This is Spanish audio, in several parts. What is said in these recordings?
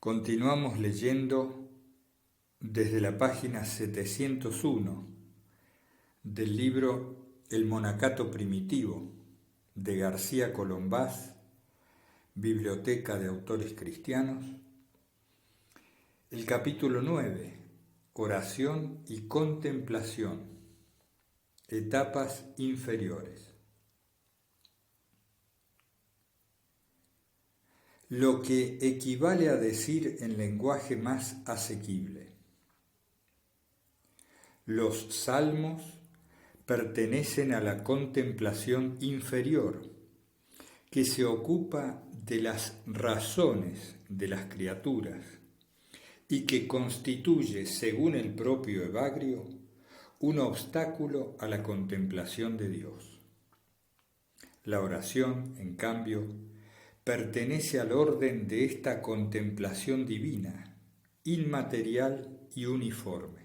Continuamos leyendo desde la página 701 del libro El Monacato Primitivo de García Colombás, Biblioteca de Autores Cristianos, el capítulo 9, Oración y Contemplación, etapas inferiores. Lo que equivale a decir en lenguaje más asequible. Los salmos pertenecen a la contemplación inferior, que se ocupa de las razones de las criaturas y que constituye, según el propio Evagrio, un obstáculo a la contemplación de Dios. La oración, en cambio, pertenece al orden de esta contemplación divina, inmaterial y uniforme,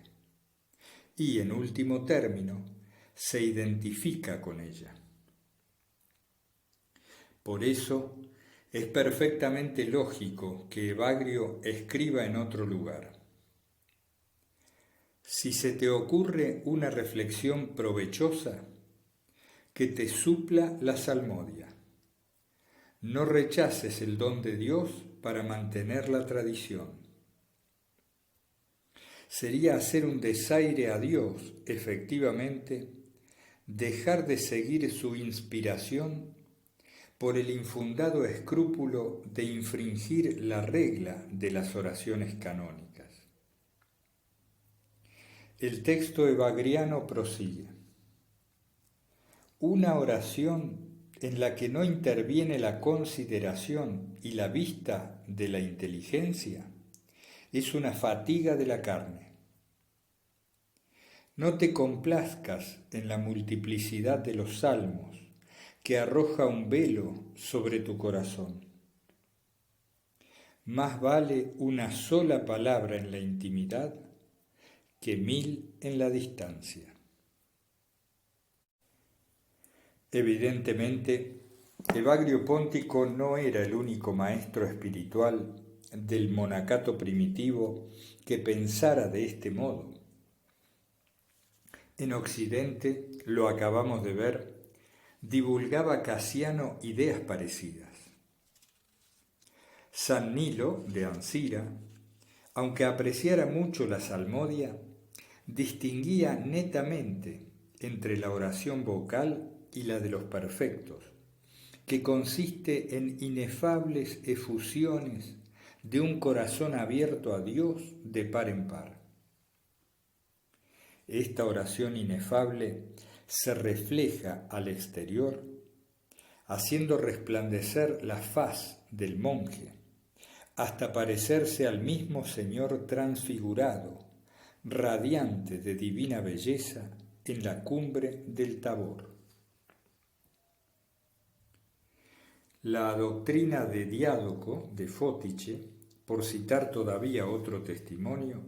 y en último término se identifica con ella. Por eso es perfectamente lógico que Evagrio escriba en otro lugar: si se te ocurre una reflexión provechosa, que te supla la salmodia. No rechaces el don de Dios para mantener la tradición. Sería hacer un desaire a Dios, efectivamente, dejar de seguir su inspiración por el infundado escrúpulo de infringir la regla de las oraciones canónicas. El texto evagriano prosigue: una oración en la que no interviene la consideración y la vista de la inteligencia es una fatiga de la carne. No te complazcas en la multiplicidad de los salmos, que arroja un velo sobre tu corazón. Más vale una sola palabra en la intimidad que 1000 en la distancia. Evidentemente, Evagrio Póntico no era el único maestro espiritual del monacato primitivo que pensara de este modo. En Occidente, lo acabamos de ver, divulgaba Casiano ideas parecidas. San Nilo, de Ancira, aunque apreciara mucho la salmodia, distinguía netamente entre la oración vocal y la de los perfectos, que consiste en inefables efusiones de un corazón abierto a Dios de par en par. Esta oración inefable se refleja al exterior, haciendo resplandecer la faz del monje, hasta parecerse al mismo Señor transfigurado, radiante de divina belleza en la cumbre del Tabor. La doctrina de Diádoco de Fótiche, por citar todavía otro testimonio,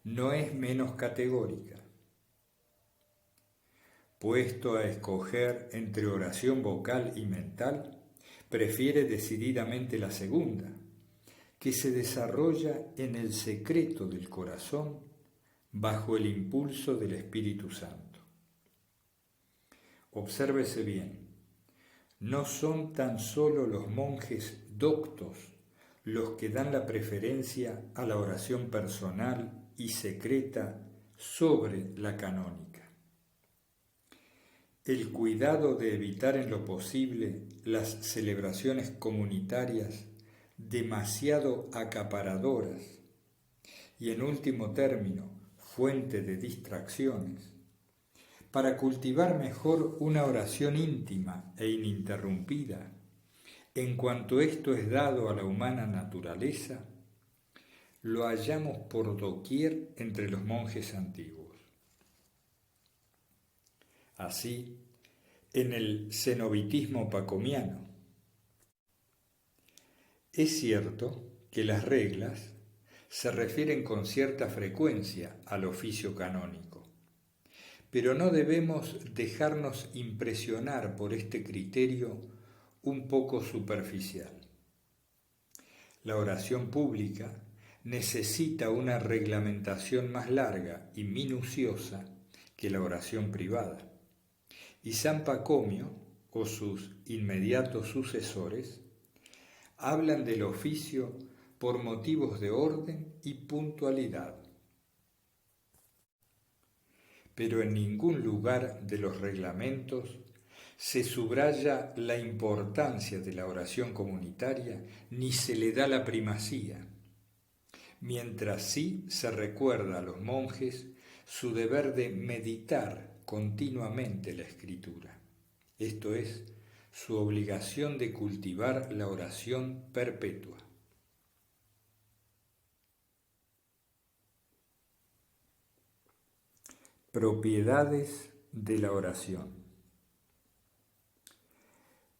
no es menos categórica. Puesto a escoger entre oración vocal y mental, prefiere decididamente la segunda, que se desarrolla en el secreto del corazón bajo el impulso del Espíritu Santo. Obsérvese bien. No son tan solo los monjes doctos los que dan la preferencia a la oración personal y secreta sobre la canónica. El cuidado de evitar en lo posible las celebraciones comunitarias demasiado acaparadoras y, en último término, fuente de distracciones, para cultivar mejor una oración íntima e ininterrumpida, en cuanto esto es dado a la humana naturaleza, lo hallamos por doquier entre los monjes antiguos. Así, en el cenobitismo pacomiano, es cierto que las reglas se refieren con cierta frecuencia al oficio canónico, pero no debemos dejarnos impresionar por este criterio un poco superficial. La oración pública necesita una reglamentación más larga y minuciosa que la oración privada. Y San Pacomio, o sus inmediatos sucesores, hablan del oficio por motivos de orden y puntualidad. Pero en ningún lugar de los reglamentos se subraya la importancia de la oración comunitaria ni se le da la primacía, mientras sí se recuerda a los monjes su deber de meditar continuamente la Escritura, esto es, su obligación de cultivar la oración perpetua. Propiedades de la oración.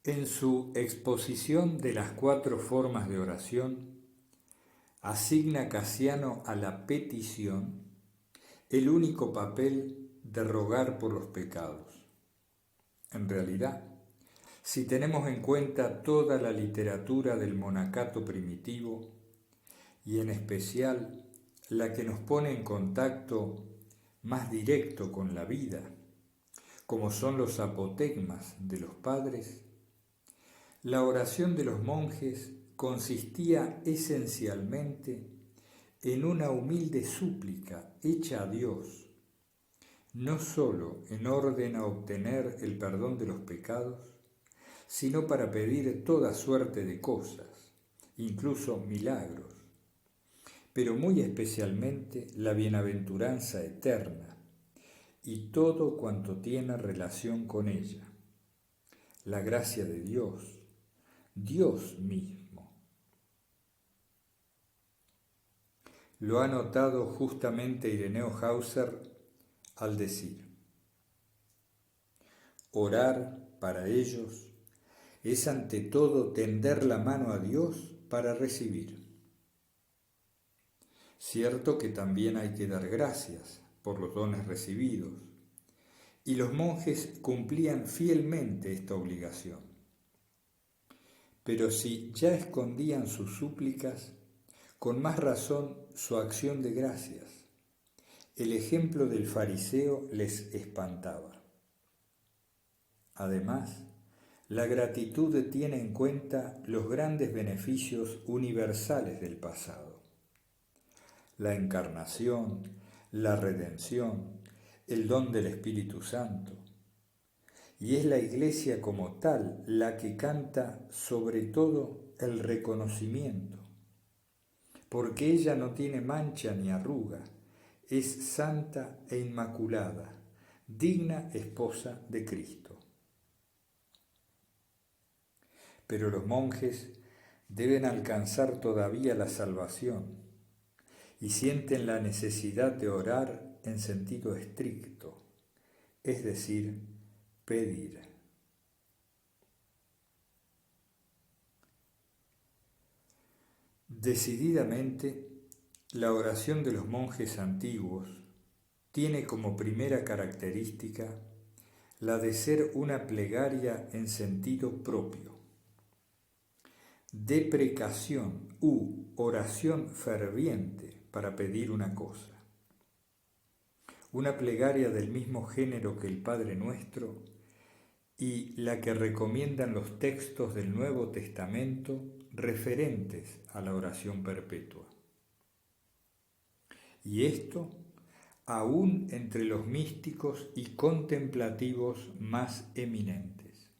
En su exposición de las 4 formas de oración, asigna Casiano a la petición el único papel de rogar por los pecados. En realidad, si tenemos en cuenta toda la literatura del monacato primitivo, y en especial la que nos pone en contacto más directo con la vida, como son los apotegmas de los padres, la oración de los monjes consistía esencialmente en una humilde súplica hecha a Dios, no sólo en orden a obtener el perdón de los pecados, sino para pedir toda suerte de cosas, incluso milagros, pero muy especialmente la bienaventuranza eterna y todo cuanto tiene relación con ella, la gracia de Dios, Dios mismo. Lo ha notado justamente Ireneo Hauser al decir: orar para ellos es ante todo tender la mano a Dios para recibir. Cierto que también hay que dar gracias por los dones recibidos, y los monjes cumplían fielmente esta obligación. Pero si ya escondían sus súplicas, con más razón su acción de gracias. El ejemplo del fariseo les espantaba. Además, la gratitud tiene en cuenta los grandes beneficios universales del pasado: la encarnación, la redención, el don del Espíritu Santo. Y es la Iglesia como tal la que canta sobre todo el reconocimiento, porque ella no tiene mancha ni arruga, es santa e inmaculada, digna esposa de Cristo. Pero los monjes deben alcanzar todavía la salvación y sienten la necesidad de orar en sentido estricto, es decir, pedir. Decididamente, la oración de los monjes antiguos tiene como primera característica la de ser una plegaria en sentido propio, deprecación u oración ferviente para pedir una cosa. Una plegaria del mismo género que el Padre Nuestro y la que recomiendan los textos del Nuevo Testamento referentes a la oración perpetua. Y esto aún entre los místicos y contemplativos más eminentes.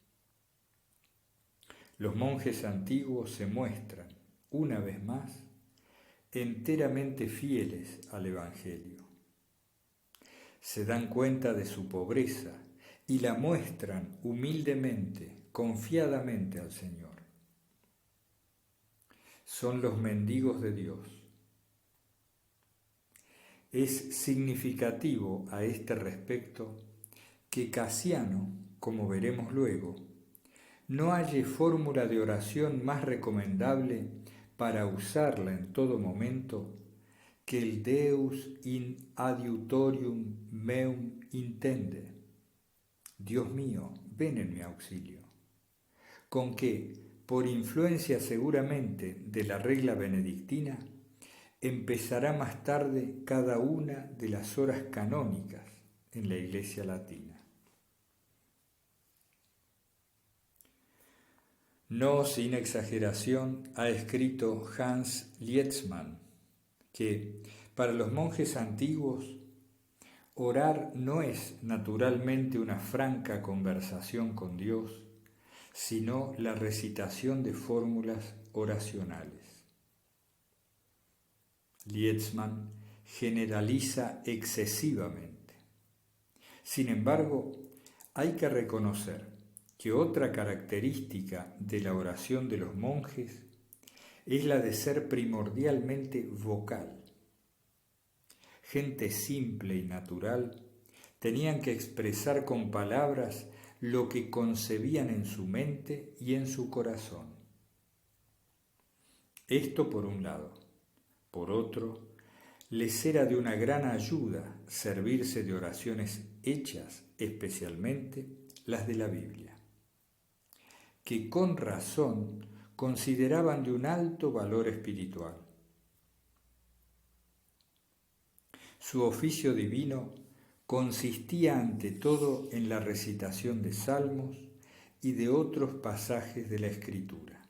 Los monjes antiguos se muestran, una vez más, enteramente fieles al Evangelio. Se dan cuenta de su pobreza y la muestran humildemente, confiadamente al Señor. Son los mendigos de Dios. Es significativo a este respecto que Casiano, como veremos luego, no halle fórmula de oración más recomendable para usarla en todo momento que el Deus in adiutorium meum intende. Dios mío, ven en mi auxilio. Con que, por influencia seguramente de la regla benedictina, empezará más tarde cada una de las horas canónicas en la Iglesia latina. No sin exageración ha escrito Hans Lietzmann que para los monjes antiguos orar no es naturalmente una franca conversación con Dios, sino la recitación de fórmulas oracionales. Lietzmann generaliza excesivamente. Sin embargo, hay que reconocer que otra característica de la oración de los monjes es la de ser primordialmente vocal. Gente simple y natural tenían que expresar con palabras lo que concebían en su mente y en su corazón. Esto por un lado. Por otro, les era de una gran ayuda servirse de oraciones hechas, especialmente las de la Biblia, que con razón consideraban de un alto valor espiritual. Su oficio divino consistía ante todo en la recitación de salmos y de otros pasajes de la Escritura,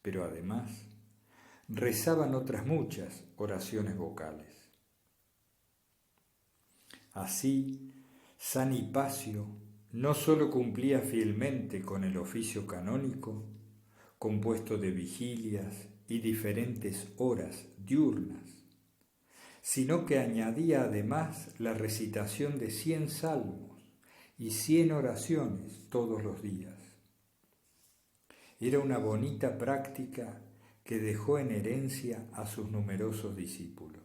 pero además rezaban otras muchas oraciones vocales. Así, San Hipacio no sólo cumplía fielmente con el oficio canónico, compuesto de vigilias y diferentes horas diurnas, sino que añadía además la recitación de 100 salmos y 100 oraciones todos los días. Era una bonita práctica que dejó en herencia a sus numerosos discípulos.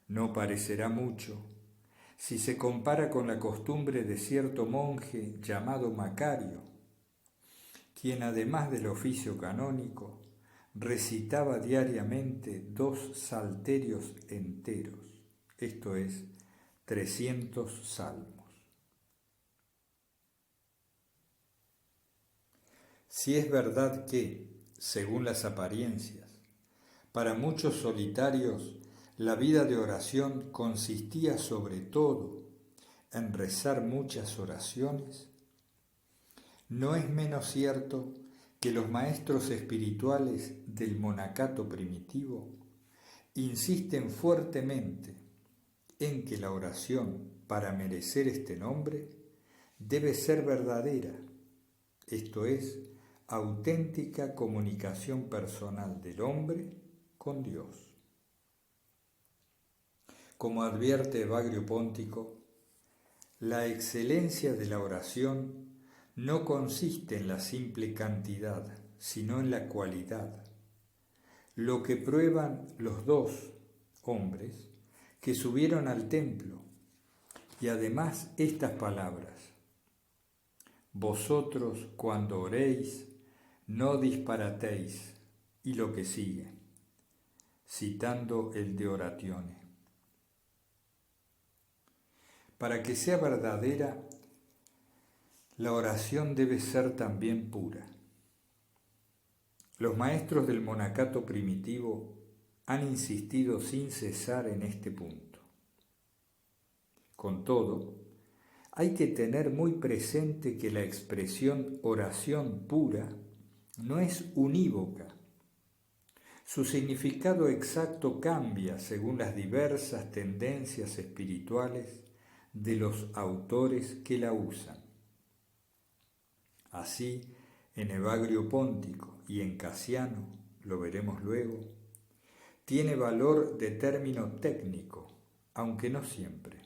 No parecerá mucho si se compara con la costumbre de cierto monje llamado Macario, quien además del oficio canónico recitaba diariamente 2 salterios enteros, esto es, 300 salmos. Si es verdad que, según las apariencias, para muchos solitarios la vida de oración consistía sobre todo en rezar muchas oraciones, no es menos cierto que los maestros espirituales del monacato primitivo insisten fuertemente en que la oración, para merecer este nombre, debe ser verdadera, esto es, auténtica comunicación personal del hombre con Dios. Como advierte Evagrio Póntico, la excelencia de la oración no consiste en la simple cantidad, sino en la cualidad, lo que prueban los 2 hombres que subieron al templo, y además estas palabras: vosotros cuando oréis, no disparatéis, y lo que sigue, citando el De Oratione. Para que sea verdadera, la oración debe ser también pura. Los maestros del monacato primitivo han insistido sin cesar en este punto. Con todo, hay que tener muy presente que la expresión oración pura no es unívoca. Su significado exacto cambia según las diversas tendencias espirituales de los autores que la usan. Así, en Evagrio Póntico y en Casiano, lo veremos luego, tiene valor de término técnico, aunque no siempre.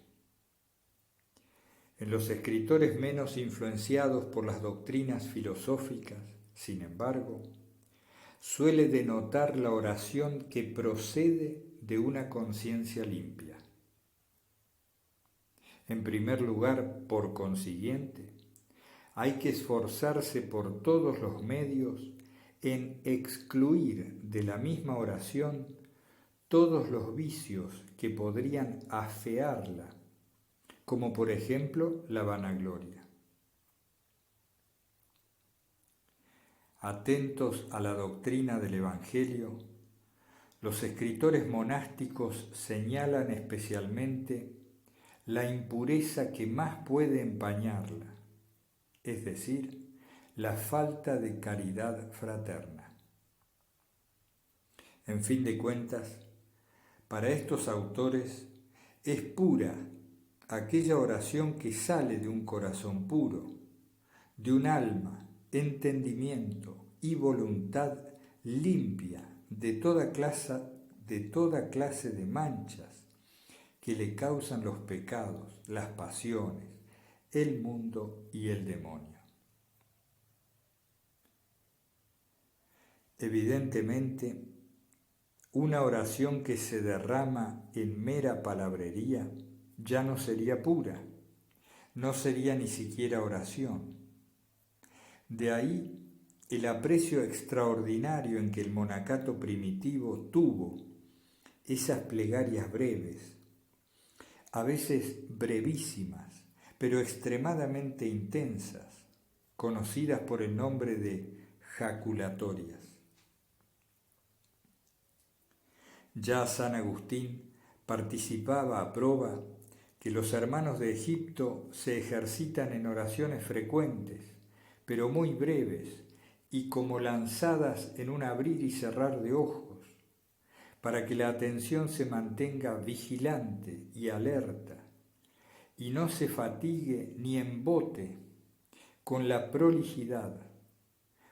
En los escritores menos influenciados por las doctrinas filosóficas, sin embargo, suele denotar la oración que procede de una conciencia limpia. En primer lugar, por consiguiente, hay que esforzarse por todos los medios en excluir de la misma oración todos los vicios que podrían afearla, como por ejemplo la vanagloria. Atentos a la doctrina del Evangelio, los escritores monásticos señalan especialmente la impureza que más puede empañarla, es decir, la falta de caridad fraterna. En fin de cuentas, para estos autores es pura aquella oración que sale de un corazón puro, de un alma, entendimiento y voluntad limpia de toda clase de manchas que le causan los pecados, las pasiones, el mundo y el demonio. Evidentemente, una oración que se derrama en mera palabrería ya no sería pura, no sería ni siquiera oración. De ahí el aprecio extraordinario en que el monacato primitivo tuvo esas plegarias breves, a veces brevísimas, pero extremadamente intensas, conocidas por el nombre de jaculatorias. Ya San Agustín participaba a prueba que los hermanos de Egipto se ejercitan en oraciones frecuentes, pero muy breves y como lanzadas en un abrir y cerrar de ojos, para que la atención se mantenga vigilante y alerta y no se fatigue ni embote con la prolijidad,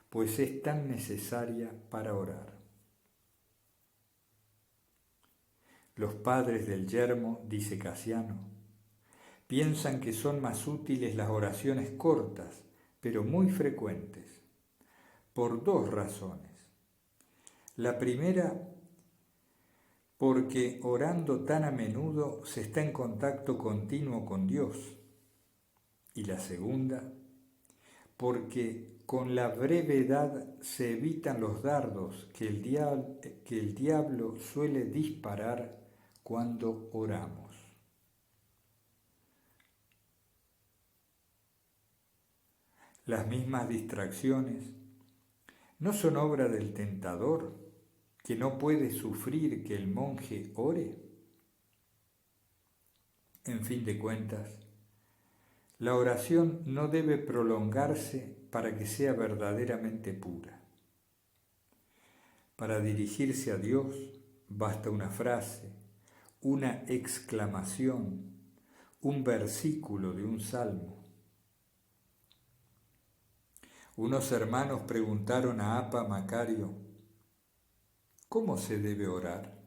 pues es tan necesaria para orar. Los padres del yermo, dice Casiano, piensan que son más útiles las oraciones cortas, pero muy frecuentes, por dos razones. La primera, porque orando tan a menudo se está en contacto continuo con Dios. Y la segunda, porque con la brevedad se evitan los dardos que el diablo suele disparar cuando oramos. Las mismas distracciones no son obra del tentador, que no puede sufrir que el monje ore. En fin de cuentas, la oración no debe prolongarse para que sea verdaderamente pura. Para dirigirse a Dios basta una frase, una exclamación, un versículo de un salmo. Unos hermanos preguntaron a Apa Macario, ¿cómo se debe orar?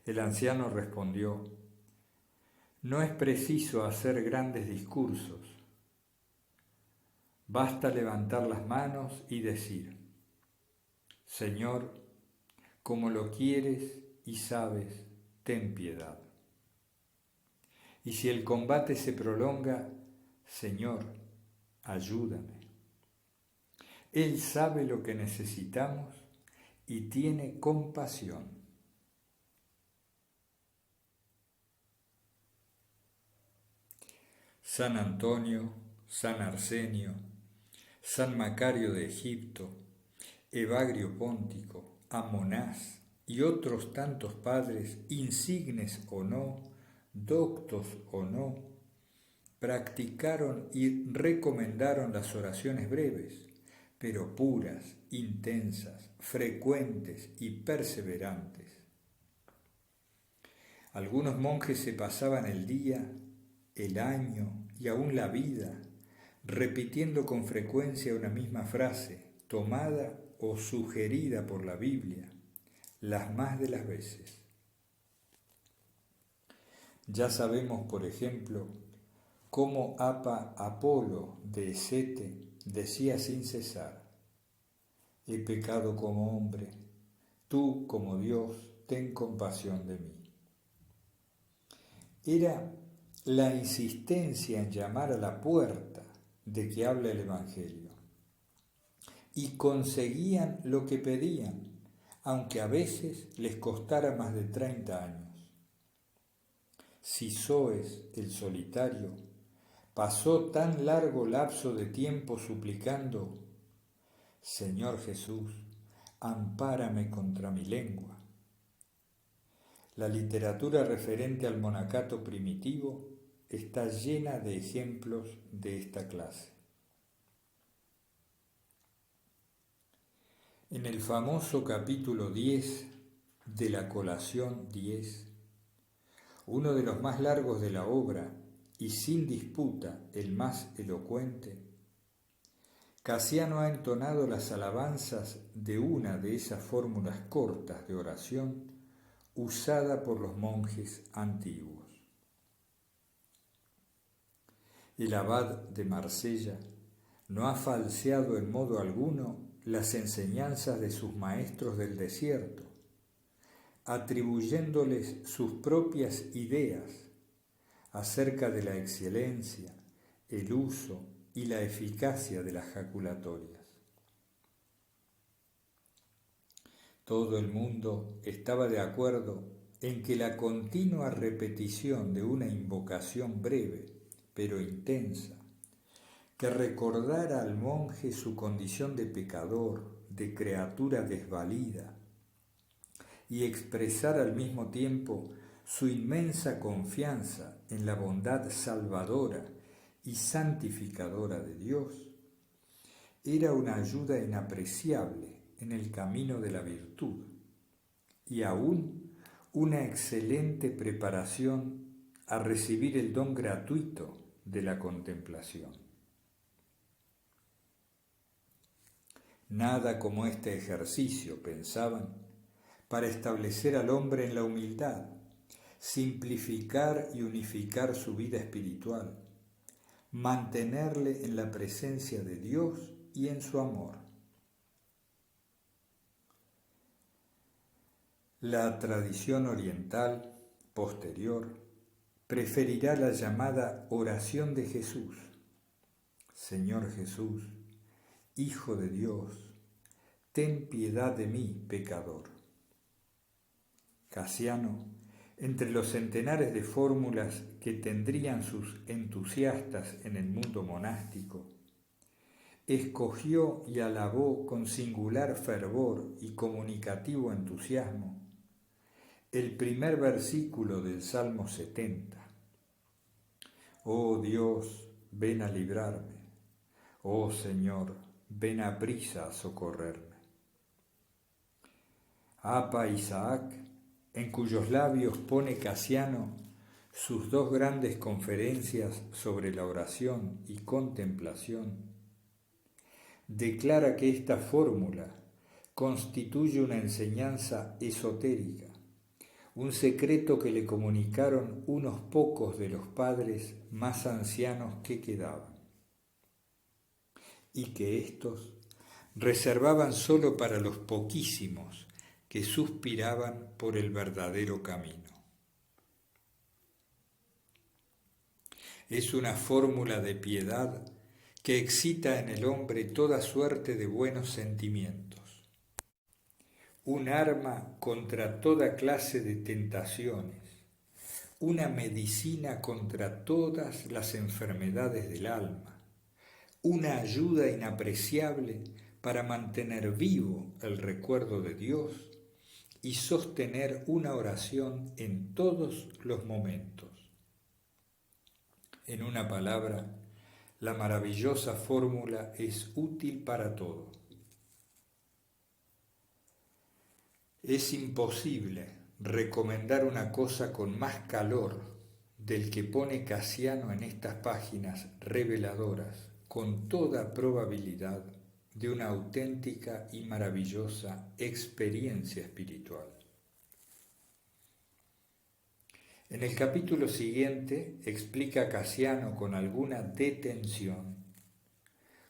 El anciano respondió, no es preciso hacer grandes discursos, basta levantar las manos y decir, Señor, como lo quieres y sabes, ten piedad. Y si el combate se prolonga, Señor, ayúdame. Él sabe lo que necesitamos y tiene compasión. San Antonio, San Arsenio, San Macario de Egipto, Evagrio Póntico, Amonás y otros tantos padres, insignes o no, doctos o no, practicaron y recomendaron las oraciones breves, pero puras, intensas, frecuentes y perseverantes. Algunos monjes se pasaban el día, el año y aún la vida repitiendo con frecuencia una misma frase, tomada o sugerida por la Biblia, las más de las veces. Ya sabemos, por ejemplo, cómo Apa Apolo de Esete decía sin cesar, he pecado como hombre, tú como Dios, ten compasión de mí. Era la insistencia en llamar a la puerta de que habla el Evangelio. Y conseguían lo que pedían, aunque a veces les costara más de 30 años. Sisoes, el solitario, pasó tan largo lapso de tiempo suplicando, Señor Jesús, ampárame contra mi lengua. La literatura referente al monacato primitivo está llena de ejemplos de esta clase. En el famoso capítulo 10 de la Colación 10, uno de los más largos de la obra y sin disputa el más elocuente, Casiano ha entonado las alabanzas de una de esas fórmulas cortas de oración usada por los monjes antiguos. El abad de Marsella no ha falseado en modo alguno las enseñanzas de sus maestros del desierto, atribuyéndoles sus propias ideas acerca de la excelencia, el uso y la eficacia de las jaculatorias. Todo el mundo estaba de acuerdo en que la continua repetición de una invocación breve, pero intensa, que recordara al monje su condición de pecador, de criatura desvalida, y expresara al mismo tiempo su inmensa confianza en la bondad salvadora y santificadora de Dios, era una ayuda inapreciable en el camino de la virtud y aún una excelente preparación a recibir el don gratuito de la contemplación. Nada como este ejercicio, pensaban, para establecer al hombre en la humildad, simplificar y unificar su vida espiritual, mantenerle en la presencia de Dios y en su amor. La tradición oriental posterior preferirá la llamada oración de Jesús. Señor Jesús, Hijo de Dios, ten piedad de mí, pecador. Casiano, entre los centenares de fórmulas que tendrían sus entusiastas en el mundo monástico, escogió y alabó con singular fervor y comunicativo entusiasmo el primer versículo del Salmo 70. Oh Dios, ven a librarme. Oh Señor, ven a prisa a socorrerme. Apa Isaac, en cuyos labios pone Casiano sus dos grandes conferencias sobre la oración y contemplación, declara que esta fórmula constituye una enseñanza esotérica, un secreto que le comunicaron unos pocos de los padres más ancianos que quedaban, y que éstos reservaban solo para los poquísimos que suspiraban por el verdadero camino. Es una fórmula de piedad que excita en el hombre toda suerte de buenos sentimientos, un arma contra toda clase de tentaciones, una medicina contra todas las enfermedades del alma, una ayuda inapreciable para mantener vivo el recuerdo de Dios y sostener una oración en todos los momentos. En una palabra, la maravillosa fórmula es útil para todo. Es imposible recomendar una cosa con más calor del que pone Casiano en estas páginas reveladoras, con toda probabilidad, de una auténtica y maravillosa experiencia espiritual. En el capítulo siguiente explica Casiano con alguna detención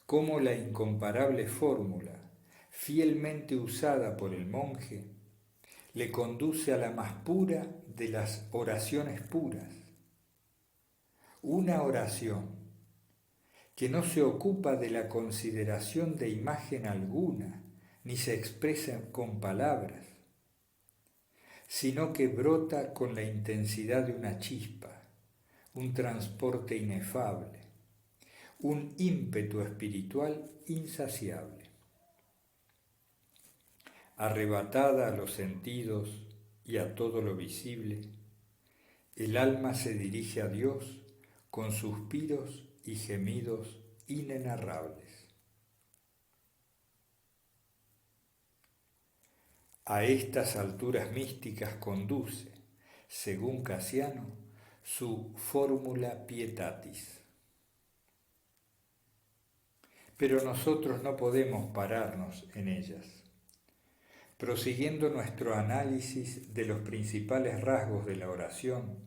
cómo la incomparable fórmula, fielmente usada por el monje, le conduce a la más pura de las oraciones puras. Una oración que no se ocupa de la consideración de imagen alguna, ni se expresa con palabras, sino que brota con la intensidad de una chispa, un transporte inefable, un ímpetu espiritual insaciable. Arrebatada a los sentidos y a todo lo visible, el alma se dirige a Dios con suspiros y gemidos inenarrables. A estas alturas místicas conduce, según Casiano, su fórmula pietatis. Pero nosotros no podemos pararnos en ellas. Prosiguiendo nuestro análisis de los principales rasgos de la oración,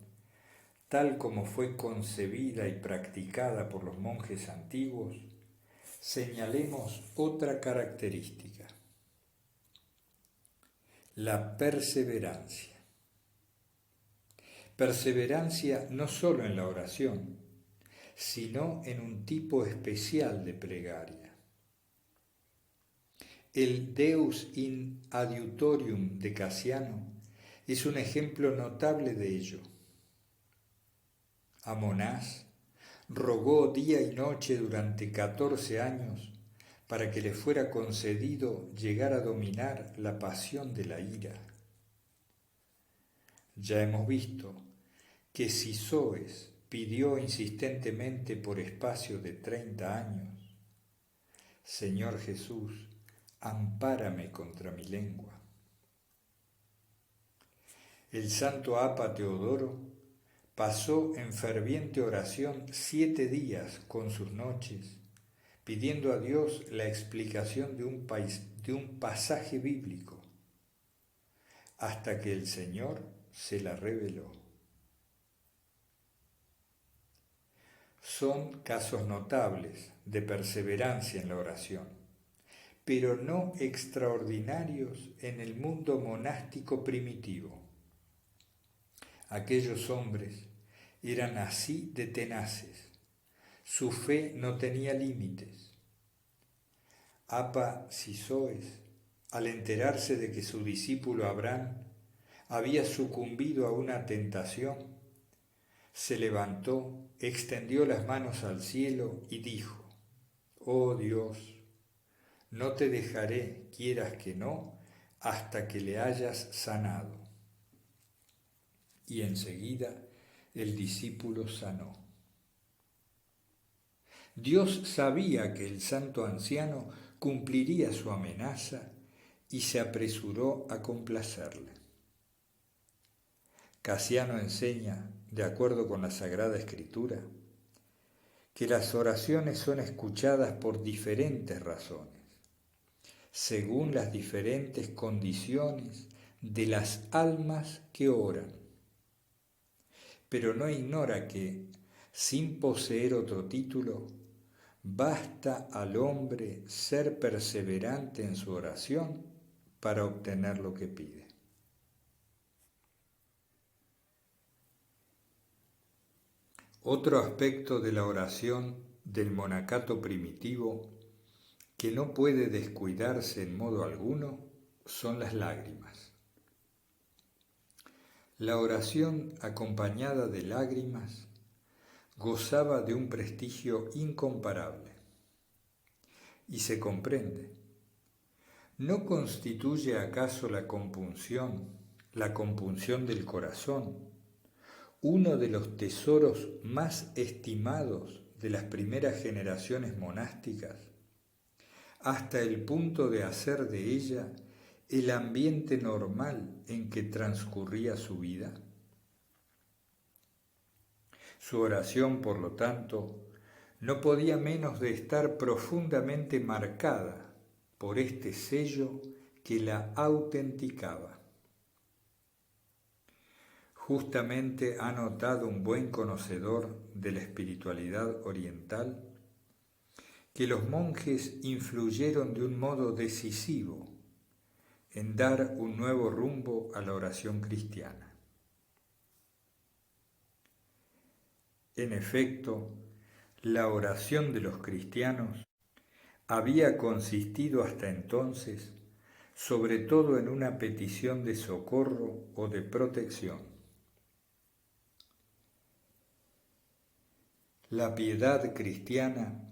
tal como fue concebida y practicada por los monjes antiguos, señalemos otra característica: la perseverancia. Perseverancia no solo en la oración, sino en un tipo especial de plegaria. El Deus in adiutorium de Casiano es un ejemplo notable de ello. Amonás rogó día y noche durante 14 años para que le fuera concedido llegar a dominar la pasión de la ira. Ya hemos visto que Sisoes pidió insistentemente por espacio de 30 años: Señor Jesús, ampárame contra mi lengua. El santo Apa Teodoro pasó en ferviente oración 7 días con sus noches, pidiendo a Dios la explicación de un pasaje bíblico, hasta que el Señor se la reveló. Son casos notables de perseverancia en la oración, pero no extraordinarios en el mundo monástico primitivo. Aquellos hombres eran así de tenaces, su fe no tenía límites. Apa Sisoes, al enterarse de que su discípulo Abraham había sucumbido a una tentación, se levantó, extendió las manos al cielo y dijo: «Oh Dios, no te dejaré, quieras que no, hasta que le hayas sanado». Y enseguida el discípulo sanó. Dios sabía que el santo anciano cumpliría su amenaza y se apresuró a complacerle. Casiano enseña, de acuerdo con la Sagrada Escritura, que las oraciones son escuchadas por diferentes razones, según las diferentes condiciones de las almas que oran. Pero no ignora que, sin poseer otro título, basta al hombre ser perseverante en su oración para obtener lo que pide. Otro aspecto de la oración del monacato primitivo que no puede descuidarse en modo alguno son las lágrimas. La oración acompañada de lágrimas gozaba de un prestigio incomparable. Y se comprende. ¿No constituye acaso la compunción del corazón, uno de los tesoros más estimados de las primeras generaciones monásticas, hasta el punto de hacer de ella el ambiente normal en que transcurría su vida? Su oración, por lo tanto, no podía menos de estar profundamente marcada por este sello que la autenticaba. Justamente ha notado un buen conocedor de la espiritualidad oriental que los monjes influyeron de un modo decisivo en dar un nuevo rumbo a la oración cristiana. En efecto, la oración de los cristianos había consistido hasta entonces sobre todo en una petición de socorro o de protección. La piedad cristiana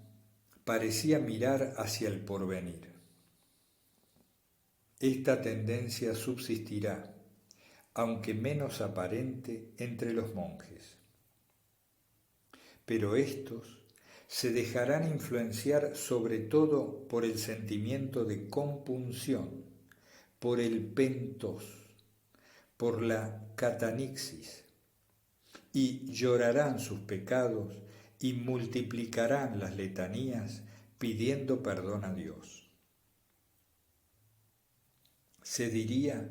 parecía mirar hacia el porvenir. Esta tendencia subsistirá, aunque menos aparente, entre los monjes. Pero estos se dejarán influenciar sobre todo por el sentimiento de compunción, por el pentos, por la catanixis, y llorarán sus pecados y multiplicarán las letanías pidiendo perdón a Dios. Se diría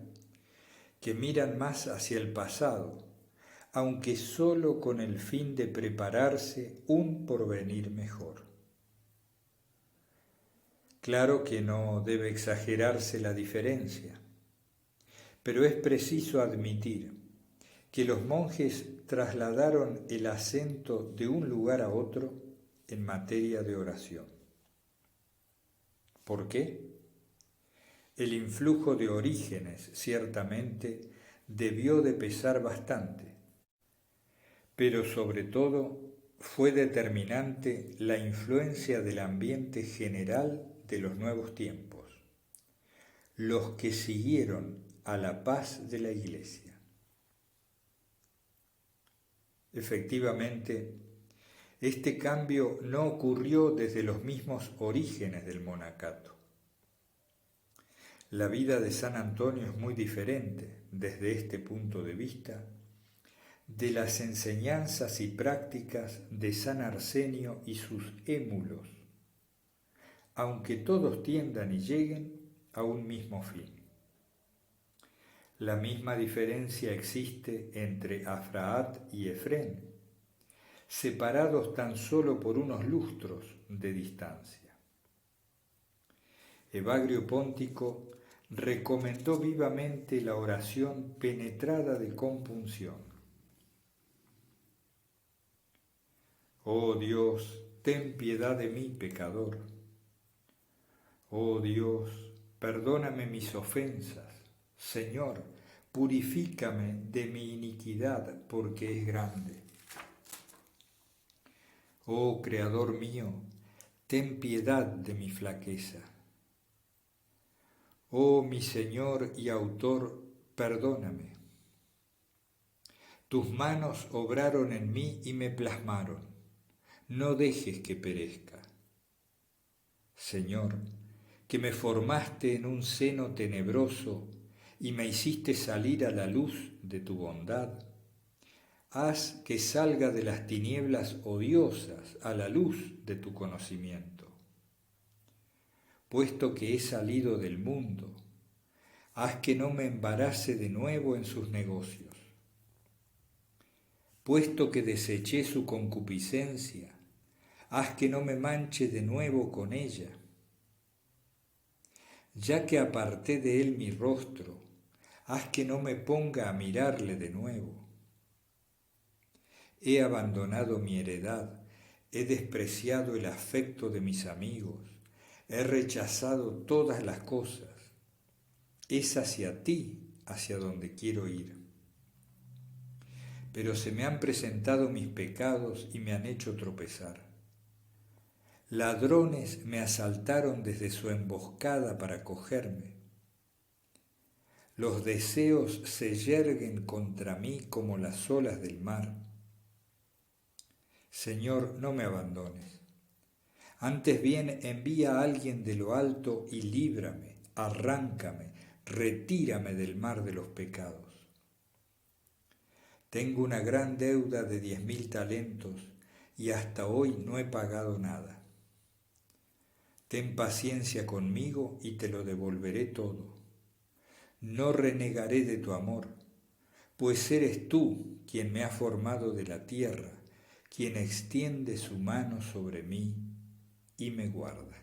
que miran más hacia el pasado, aunque solo con el fin de prepararse un porvenir mejor. Claro que no debe exagerarse la diferencia, pero es preciso admitir que los monjes trasladaron el acento de un lugar a otro en materia de oración. ¿Por qué? El influjo de Orígenes, ciertamente, debió de pesar bastante, pero sobre todo fue determinante la influencia del ambiente general de los nuevos tiempos, los que siguieron a la paz de la Iglesia. Efectivamente, este cambio no ocurrió desde los mismos orígenes del monacato. La vida de San Antonio es muy diferente, desde este punto de vista, de las enseñanzas y prácticas de San Arsenio y sus émulos, aunque todos tiendan y lleguen a un mismo fin. La misma diferencia existe entre Afraat y Efrén, separados tan solo por unos lustros de distancia. Evagrio Póntico recomendó vivamente la oración penetrada de compunción. Oh Dios, ten piedad de mí, pecador. Oh Dios, perdóname mis ofensas. Señor, purifícame de mi iniquidad, porque es grande. Oh Creador mío, ten piedad de mi flaqueza. Oh mi Señor y Autor, perdóname. Tus manos obraron en mí y me plasmaron. No dejes que perezca. Señor, que me formaste en un seno tenebroso y me hiciste salir a la luz de tu bondad, haz que salga de las tinieblas odiosas a la luz de tu conocimiento. Puesto que he salido del mundo, haz que no me embarace de nuevo en sus negocios. Puesto que deseché su concupiscencia, haz que no me manche de nuevo con ella. Ya que aparté de él mi rostro, haz que no me ponga a mirarle de nuevo. He abandonado mi heredad, he despreciado el afecto de mis amigos, he rechazado todas las cosas. Es hacia ti hacia donde quiero ir. Pero se me han presentado mis pecados y me han hecho tropezar. Ladrones me asaltaron desde su emboscada para cogerme. Los deseos se yerguen contra mí como las olas del mar. Señor, no me abandones. Antes bien, envía a alguien de lo alto y líbrame, arráncame, retírame del mar de los pecados. Tengo una gran deuda de 10.000 talentos y hasta hoy no he pagado nada. Ten paciencia conmigo y te lo devolveré todo. No renegaré de tu amor, pues eres tú quien me ha formado de la tierra, quien extiende su mano sobre mí y me guarda.